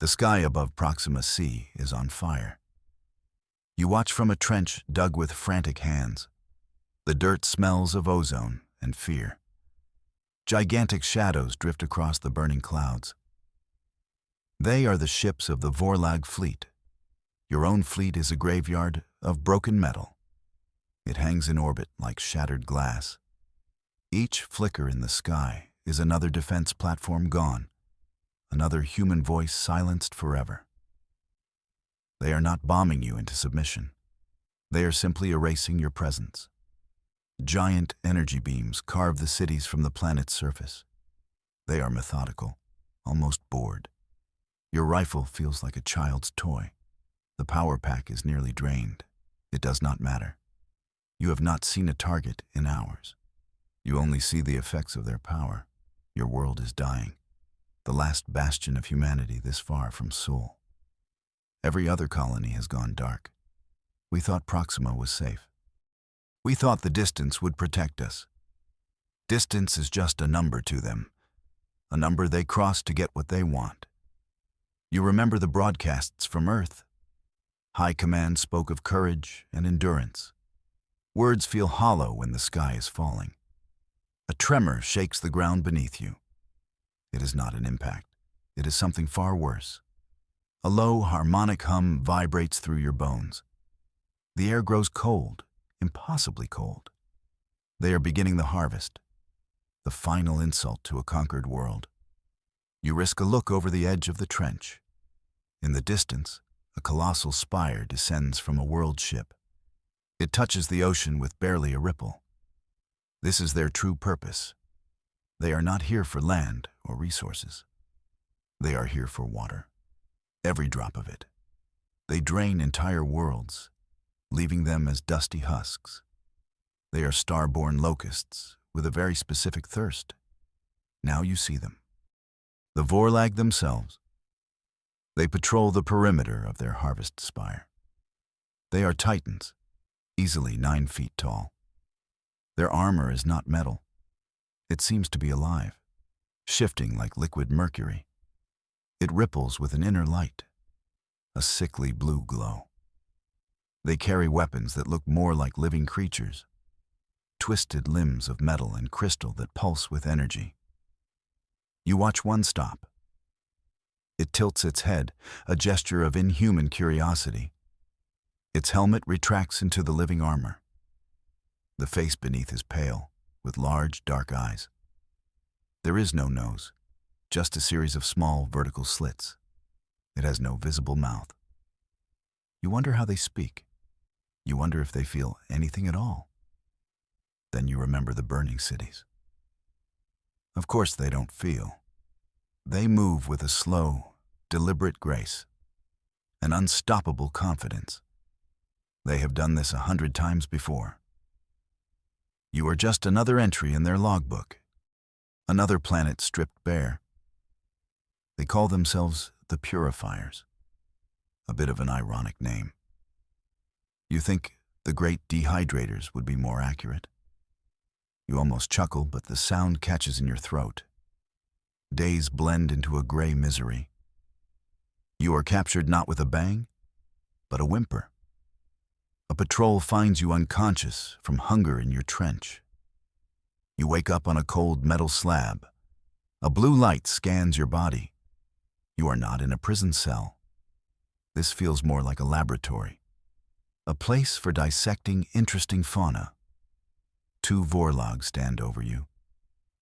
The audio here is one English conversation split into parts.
The sky above Proxima C is on fire. You watch from a trench dug with frantic hands. The dirt smells of ozone and fear. Gigantic shadows drift across the burning clouds. They are the ships of the Vorlag fleet. Your own fleet is a graveyard of broken metal. It hangs in orbit like shattered glass. Each flicker in the sky is another defense platform gone, another human voice silenced forever. They are not bombing you into submission. They are simply erasing your presence. Giant energy beams carve the cities from the planet's surface. They are methodical, almost bored. Your rifle feels like a child's toy. The power pack is nearly drained. It does not matter. You have not seen a target in hours. You only see the effects of their power. Your world is dying, the last bastion of humanity this far from Sol. Every other colony has gone dark. We thought Proxima was safe. We thought the distance would protect us. Distance is just a number to them, a number they cross to get what they want. You remember the broadcasts from Earth. High Command spoke of courage and endurance. Words feel hollow when the sky is falling. A tremor shakes the ground beneath you. It is not an impact. It is something far worse. A low, harmonic hum vibrates through your bones. The air grows cold, impossibly cold. They are beginning the harvest, the final insult to a conquered world. You risk a look over the edge of the trench. In the distance, a colossal spire descends from a world ship. It touches the ocean with barely a ripple. This is their true purpose. They are not here for land or resources. They are here for water. Every drop of it. They drain entire worlds, leaving them as dusty husks. They are star-born locusts with a very specific thirst. Now you see them. The Vorlag themselves. They patrol the perimeter of their harvest spire. They are titans, easily 9 feet tall. Their armor is not metal. It seems to be alive, shifting like liquid mercury. It ripples with an inner light, a sickly blue glow. They carry weapons that look more like living creatures, twisted limbs of metal and crystal that pulse with energy. You watch one stop. It tilts its head, a gesture of inhuman curiosity. Its helmet retracts into the living armor. The face beneath is pale, with large, dark eyes. There is no nose, just a series of small, vertical slits. It has no visible mouth. You wonder how they speak. You wonder if they feel anything at all. Then you remember the burning cities. Of course they don't feel. They move with a slow, deliberate grace, an unstoppable confidence. They have done this 100 times before. You are just another entry in their logbook, another planet stripped bare. They call themselves the Purifiers, a bit of an ironic name. You think the Great Dehydrators would be more accurate. You almost chuckle, but the sound catches in your throat. Days blend into a gray misery. You are captured not with a bang, but a whimper. A patrol finds you unconscious from hunger in your trench. You wake up on a cold metal slab. A blue light scans your body. You are not in a prison cell. This feels more like a laboratory, a place for dissecting interesting fauna. 2 Vorlags stand over you.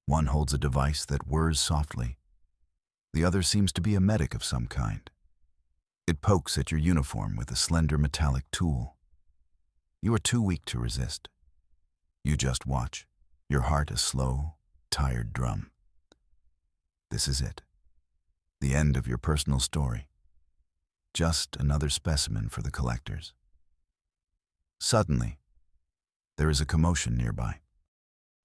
One holds a device that whirs softly. The other seems to be a medic of some kind. It pokes at your uniform with a slender metallic tool. You are too weak to resist. You just watch, your heart a slow, tired drum. This is it. The end of your personal story. Just another specimen for the collectors. Suddenly, there is a commotion nearby.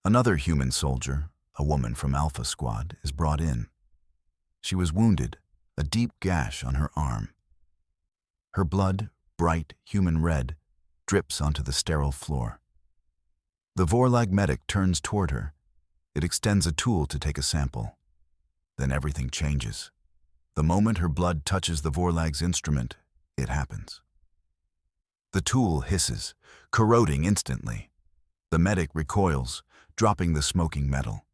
Another human soldier, a woman from Alpha Squad, is brought in. She was wounded, a deep gash on her arm. Her blood, bright human red, drips onto the sterile floor. The Vorlag medic turns toward her. It extends a tool to take a sample. Then everything changes. The moment her blood touches the Vorlag's instrument, it happens. The tool hisses, corroding instantly. The medic recoils, dropping the smoking metal.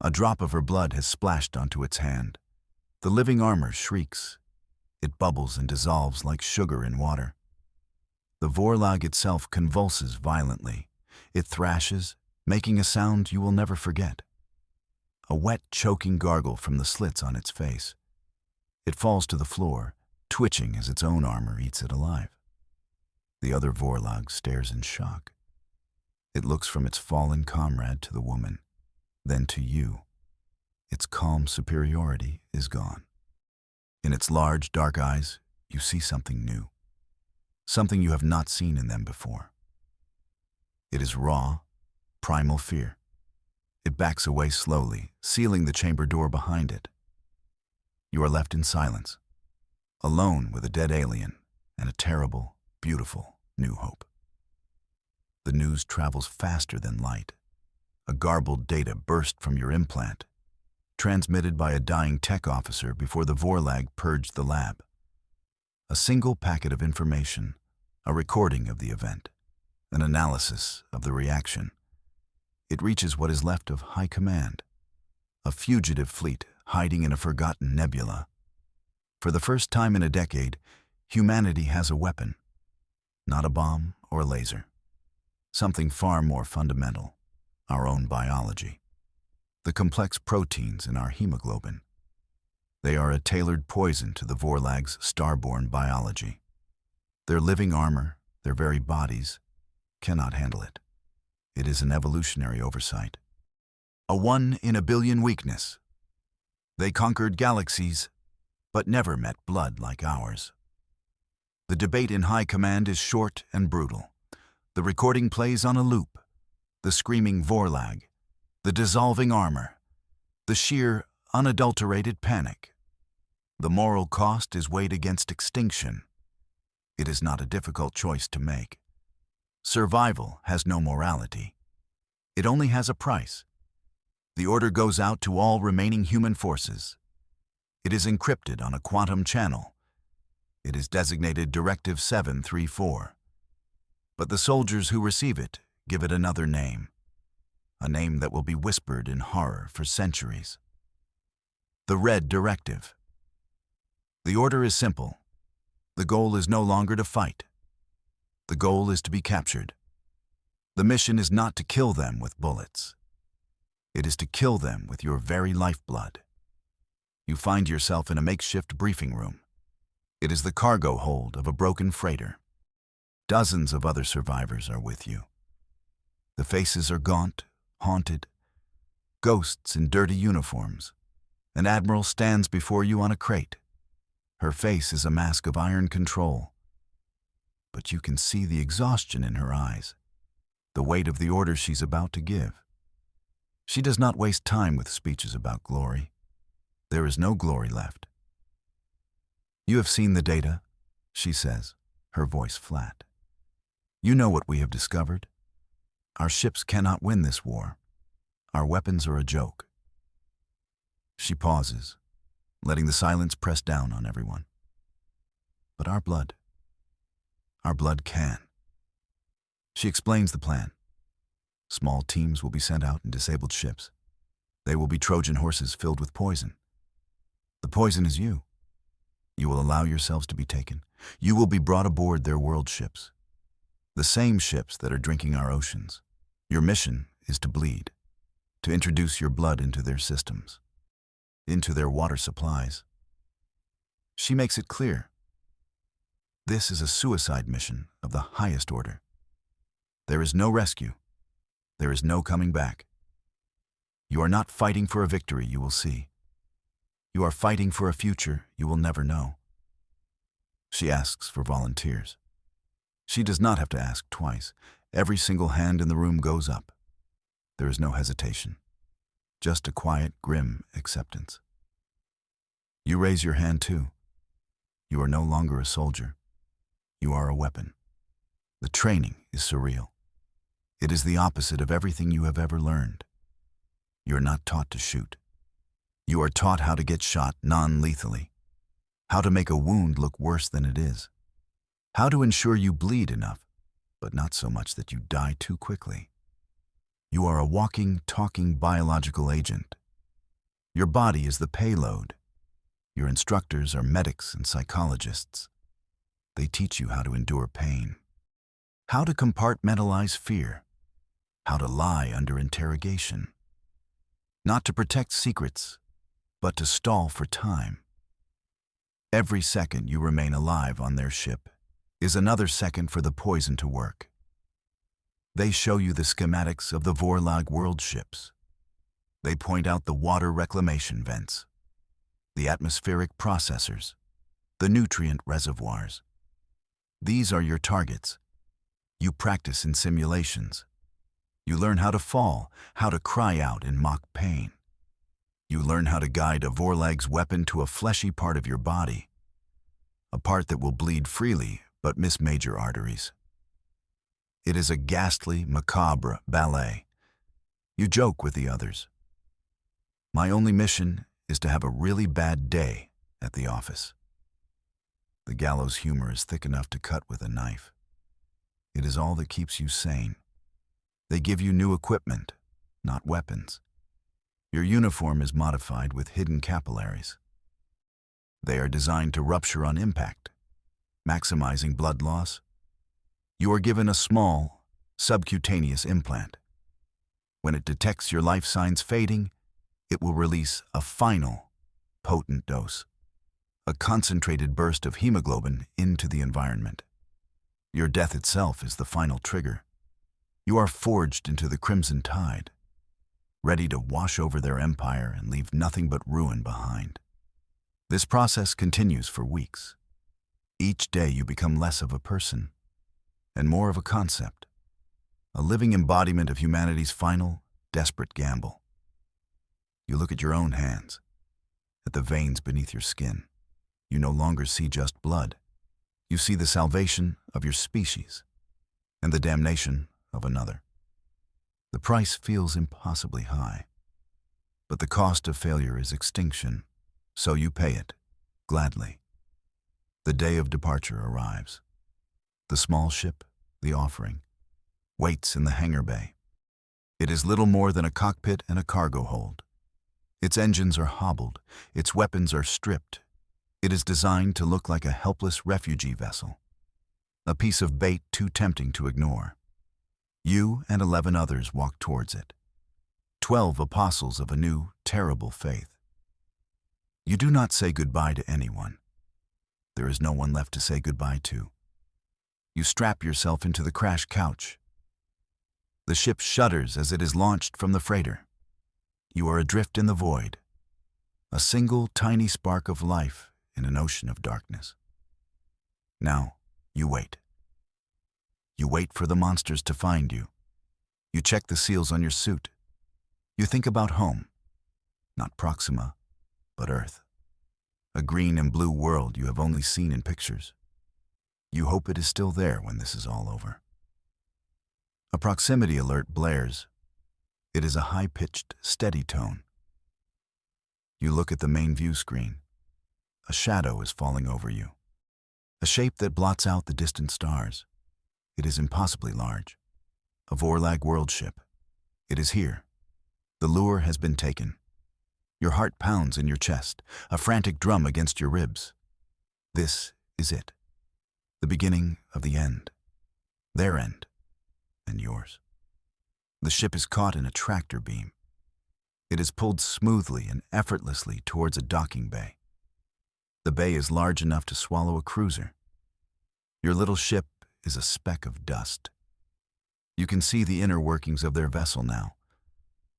A drop of her blood has splashed onto its hand. The living armor shrieks. It bubbles and dissolves like sugar in water. The Vorlag itself convulses violently. It thrashes, making a sound you will never forget. A wet, choking gargle from the slits on its face. It falls to the floor, twitching as its own armor eats it alive. The other Vorlag stares in shock. It looks from its fallen comrade to the woman, then to you. Its calm superiority is gone. In its large, dark eyes, you see something new. Something you have not seen in them before. It is raw, primal fear. It backs away slowly, sealing the chamber door behind it. You are left in silence, alone with a dead alien and a terrible, beautiful new hope. The news travels faster than light. A garbled data burst from your implant, transmitted by a dying tech officer before the Vorlag purged the lab. A single packet of information, a recording of the event, an analysis of the reaction. It reaches what is left of High Command, a fugitive fleet hiding in a forgotten nebula. For the first time in a decade, humanity has a weapon, not a bomb or laser. Something far more fundamental, our own biology. The complex proteins in our hemoglobin. They are a tailored poison to the Vorlag's starborn biology. Their living armor, their very bodies, cannot handle it. It is an evolutionary oversight. A 1 in a billion weakness. They conquered galaxies, but never met blood like ours. The debate in High Command is short and brutal. The recording plays on a loop. The screaming Vorlag, the dissolving armor, the sheer, unadulterated panic. The moral cost is weighed against extinction. It is not a difficult choice to make. Survival has no morality. It only has a price. The order goes out to all remaining human forces. It is encrypted on a quantum channel. It is designated Directive 734. But the soldiers who receive it give it another name, a name that will be whispered in horror for centuries. The Red Directive. The order is simple. The goal is no longer to fight. The goal is to be captured. The mission is not to kill them with bullets. It is to kill them with your very lifeblood. You find yourself in a makeshift briefing room. It is the cargo hold of a broken freighter. Dozens of other survivors are with you. The faces are gaunt, haunted, ghosts in dirty uniforms. An admiral stands before you on a crate. Her face is a mask of iron control. But you can see the exhaustion in her eyes, the weight of the order she's about to give. She does not waste time with speeches about glory. There is no glory left. You have seen the data, she says, her voice flat. You know what we have discovered. Our ships cannot win this war. Our weapons are a joke. She pauses, letting the silence press down on everyone. But our blood can. She explains the plan. Small teams will be sent out in disabled ships. They will be Trojan horses filled with poison. The poison is you. You will allow yourselves to be taken. You will be brought aboard their world ships. The same ships that are drinking our oceans. Your mission is to bleed, to introduce your blood into their systems, into their water supplies. She makes it clear. This is a suicide mission of the highest order. There is no rescue. There is no coming back. You are not fighting for a victory you will see. You are fighting for a future you will never know. She asks for volunteers. She does not have to ask twice. Every single hand in the room goes up. There is no hesitation, just a quiet, grim acceptance. You raise your hand too. You are no longer a soldier. You are a weapon. The training is surreal. It is the opposite of everything you have ever learned. You are not taught to shoot. You are taught how to get shot non-lethally, how to make a wound look worse than it is, how to ensure you bleed enough, but not so much that you die too quickly. You are a walking, talking biological agent. Your body is the payload. Your instructors are medics and psychologists. They teach you how to endure pain, how to compartmentalize fear, how to lie under interrogation. Not to protect secrets, but to stall for time. Every second you remain alive on their ship is another second for the poison to work. They show you the schematics of the Vorlag world ships. They point out the water reclamation vents, the atmospheric processors, the nutrient reservoirs. These are your targets. You practice in simulations. You learn how to fall, how to cry out in mock pain. You learn how to guide a Vorlag's weapon to a fleshy part of your body, a part that will bleed freely but miss major arteries. It is a ghastly, macabre ballet. You joke with the others. My only mission is to have a really bad day at the office. The gallows humor is thick enough to cut with a knife. It is all that keeps you sane. They give you new equipment, not weapons. Your uniform is modified with hidden capillaries. They are designed to rupture on impact, maximizing blood loss. You are given a small, subcutaneous implant. When it detects your life signs fading, it will release a final, potent dose, a concentrated burst of hemoglobin into the environment. Your death itself is the final trigger. You are forged into the Crimson Tide, ready to wash over their empire and leave nothing but ruin behind. This process continues for weeks. Each day you become less of a person and more of a concept, a living embodiment of humanity's final, desperate gamble. You look at your own hands, at the veins beneath your skin. You no longer see just blood. You see the salvation of your species and the damnation of another. The price feels impossibly high, but the cost of failure is extinction, so you pay it, gladly. The day of departure arrives. The small ship, the offering, waits in the hangar bay. It is little more than a cockpit and a cargo hold. Its engines are hobbled, its weapons are stripped. It is designed to look like a helpless refugee vessel, a piece of bait too tempting to ignore. You and 11 others walk towards it, 12 apostles of a new, terrible faith. You do not say goodbye to anyone. There is no one left to say goodbye to. You strap yourself into the crash couch. The ship shudders as it is launched from the freighter. You are adrift in the void, a single tiny spark of life in an ocean of darkness. Now, you wait. You wait for the monsters to find you. You check the seals on your suit. You think about home, not Proxima, but Earth. A green and blue world you have only seen in pictures. You hope it is still there when this is all over. A proximity alert blares. It is a high-pitched, steady tone. You look at the main view screen. A shadow is falling over you, a shape that blots out the distant stars. It is impossibly large. A Vorlag world ship. It is here. The lure has been taken. Your heart pounds in your chest, a frantic drum against your ribs. This is it. The beginning of the end. Their end. And yours. The ship is caught in a tractor beam. It is pulled smoothly and effortlessly towards a docking bay. The bay is large enough to swallow a cruiser. Your little ship is a speck of dust. You can see the inner workings of their vessel now,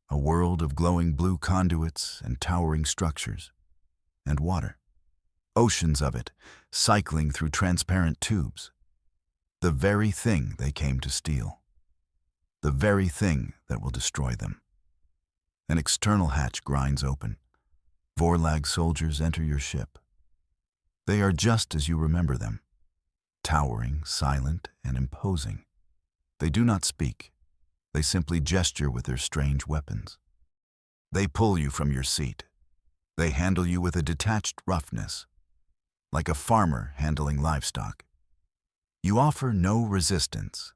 a world of glowing blue conduits and towering structures, and water, oceans of it, cycling through transparent tubes. The very thing they came to steal. The very thing that will destroy them. An external hatch grinds open. Vorlag soldiers enter your ship. They are just as you remember them. Towering, silent, and imposing. They do not speak. They simply gesture with their strange weapons. They pull you from your seat. They handle you with a detached roughness. like a farmer handling livestock. You offer no resistance.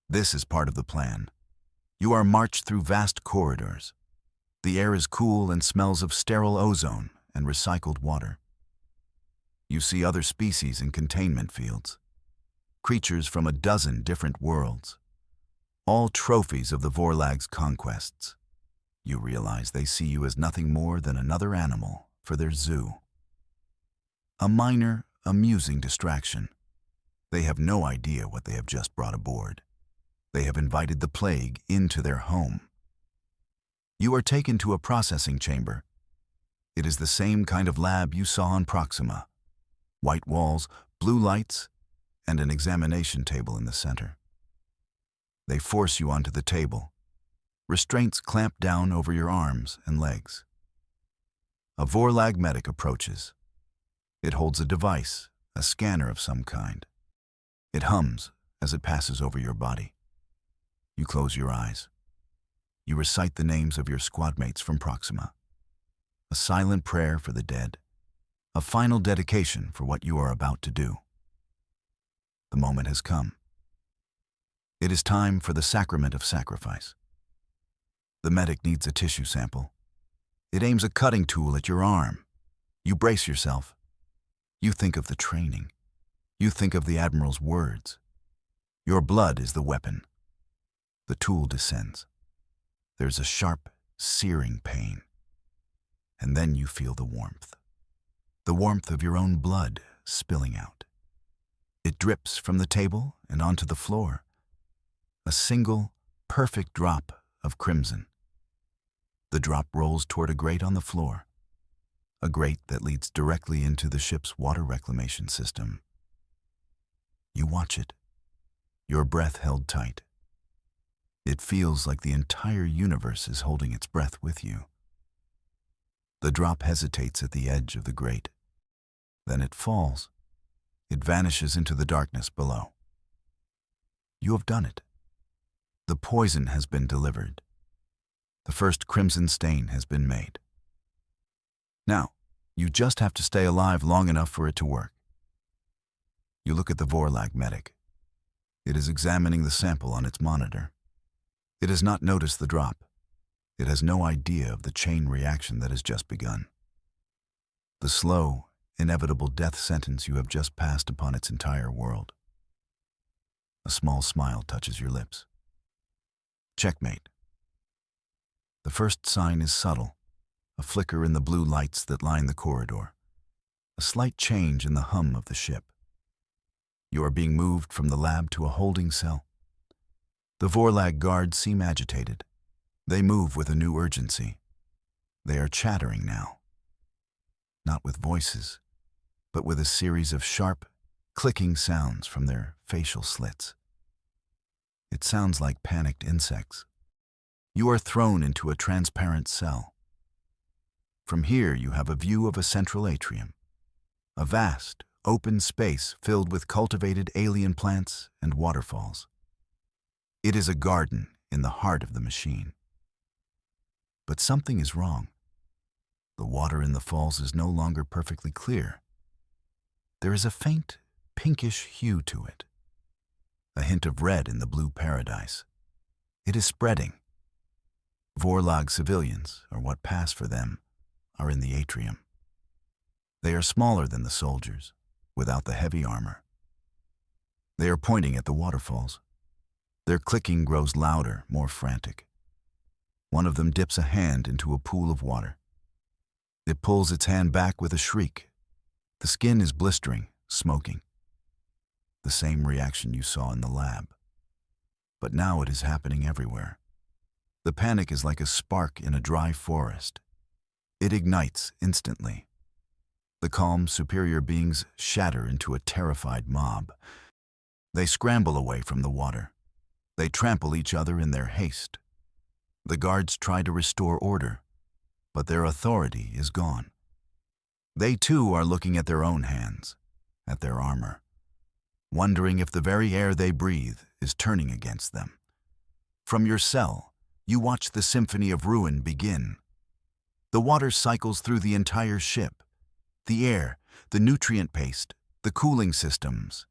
This is part of the plan. You are marched through vast corridors. The air is cool and smells of sterile ozone and recycled water. You see other species in containment fields, creatures from a dozen different worlds, all trophies of the Vorlag's conquests. You realize they see you as nothing more than another animal for their zoo. A minor, amusing distraction. They have no idea what they have just brought aboard. They have invited the plague into their home. You are taken to a processing chamber. It is the same kind of lab you saw on Proxima. White walls, blue lights, and an examination table in the center. They force you onto the table. Restraints clamp down over your arms and legs. A Vorlag medic approaches. It holds a device, a scanner of some kind. It hums as it passes over your body. You close your eyes. You recite the names of your squadmates from Proxima. A silent prayer for the dead. A final dedication for what you are about to do. The moment has come. It is time for the sacrament of sacrifice. The medic needs a tissue sample. It aims a cutting tool at your arm. You brace yourself. You think of the training. You think of the Admiral's words. Your blood is the weapon. The tool descends. There's a sharp, searing pain. And then you feel the warmth. The warmth of your own blood spilling out. It drips from the table and onto the floor. A single, perfect drop of crimson. The drop rolls toward a grate on the floor. A grate that leads directly into the ship's water reclamation system. You watch it, your breath held tight. It feels like the entire universe is holding its breath with you. The drop hesitates at the edge of the grate. Then it falls. It vanishes into the darkness below. You have done it. The poison has been delivered. The first crimson stain has been made. Now, you just have to stay alive long enough for it to work. You look at the Vorlag medic. It is examining the sample on its monitor. It has not noticed the drop. It has no idea of the chain reaction that has just begun. The slow, inevitable death sentence you have just passed upon its entire world. A small smile touches your lips. Checkmate. The first sign is subtle, a flicker in the blue lights that line the corridor, a slight change in the hum of the ship. You are being moved from the lab to a holding cell. The Vorlag guards seem agitated. They move with a new urgency. They are chattering now. Not with voices, but with a series of sharp, clicking sounds from their facial slits. It sounds like panicked insects. You are thrown into a transparent cell. From here you have a view of a central atrium, a vast, open space filled with cultivated alien plants and waterfalls. It is a garden in the heart of the machine. But something is wrong. The water in the falls is no longer perfectly clear. There is a faint, pinkish hue to it, a hint of red in the blue paradise. It is spreading. Vorlag civilians, or what pass for them, are in the atrium. They are smaller than the soldiers, without the heavy armor. They are pointing at the waterfalls. Their clicking grows louder, more frantic. One of them dips a hand into a pool of water. It pulls its hand back with a shriek. The skin is blistering, smoking. The same reaction you saw in the lab. But now it is happening everywhere. The panic is like a spark in a dry forest. It ignites instantly. The calm, superior beings shatter into a terrified mob. They scramble away from the water. They trample each other in their haste. The guards try to restore order, but their authority is gone. They too are looking at their own hands, at their armor, wondering if the very air they breathe is turning against them. From your cell, you watch the symphony of ruin begin. The water cycles through the entire ship. The air, the nutrient paste, the cooling systems.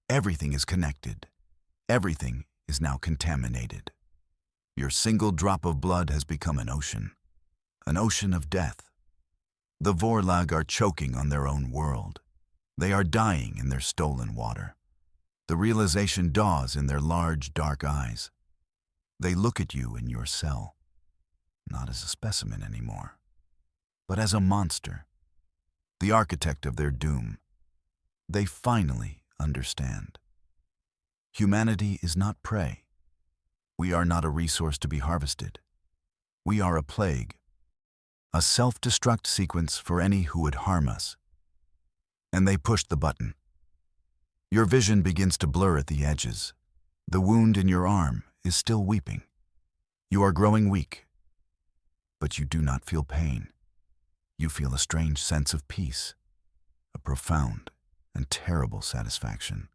Everything is connected. Everything is now contaminated. Your single drop of blood has become an ocean of death. The Vorlag are choking on their own world. They are dying in their stolen water. The realization dawns in their large, dark eyes. They look at you in your cell, not as a specimen anymore, but as a monster, the architect of their doom. They finally understand. Humanity is not prey. We are not a resource to be harvested. We are a plague, a self-destruct sequence for any who would harm us. And they pushed the button. Your vision begins to blur at the edges. The wound in your arm is still weeping. You are growing weak, but you do not feel pain. You feel a strange sense of peace, a profound and terrible satisfaction.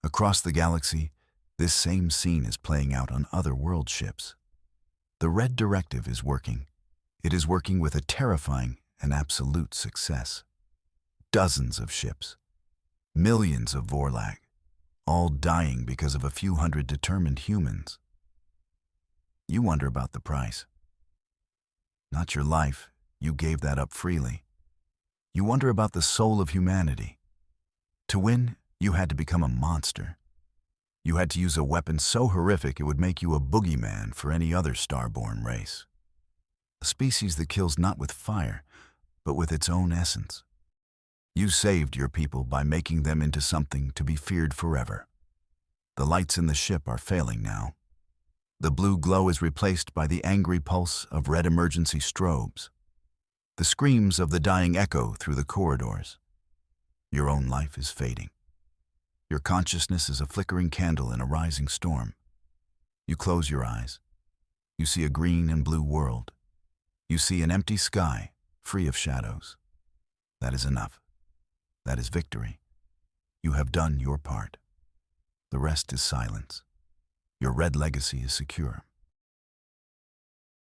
Across the galaxy, this same scene is playing out on other world ships. The Red Directive is working. It is working with a terrifying and absolute success. Dozens of ships, millions of Vorlag, all dying because of a few hundred determined humans. You wonder about the price. Not your life, you gave that up freely. You wonder about the soul of humanity. To win, you had to become a monster. You had to use a weapon so horrific it would make you a boogeyman for any other starborn race. A species that kills not with fire, but with its own essence. You saved your people by making them into something to be feared forever. The lights in the ship are failing now. The blue glow is replaced by the angry pulse of red emergency strobes. The screams of the dying echo through the corridors. Your own life is fading. Your consciousness is a flickering candle in a rising storm. You close your eyes. You see a green and blue world. You see an empty sky, free of shadows. That is enough. That is victory. You have done your part. The rest is silence. Your red legacy is secure.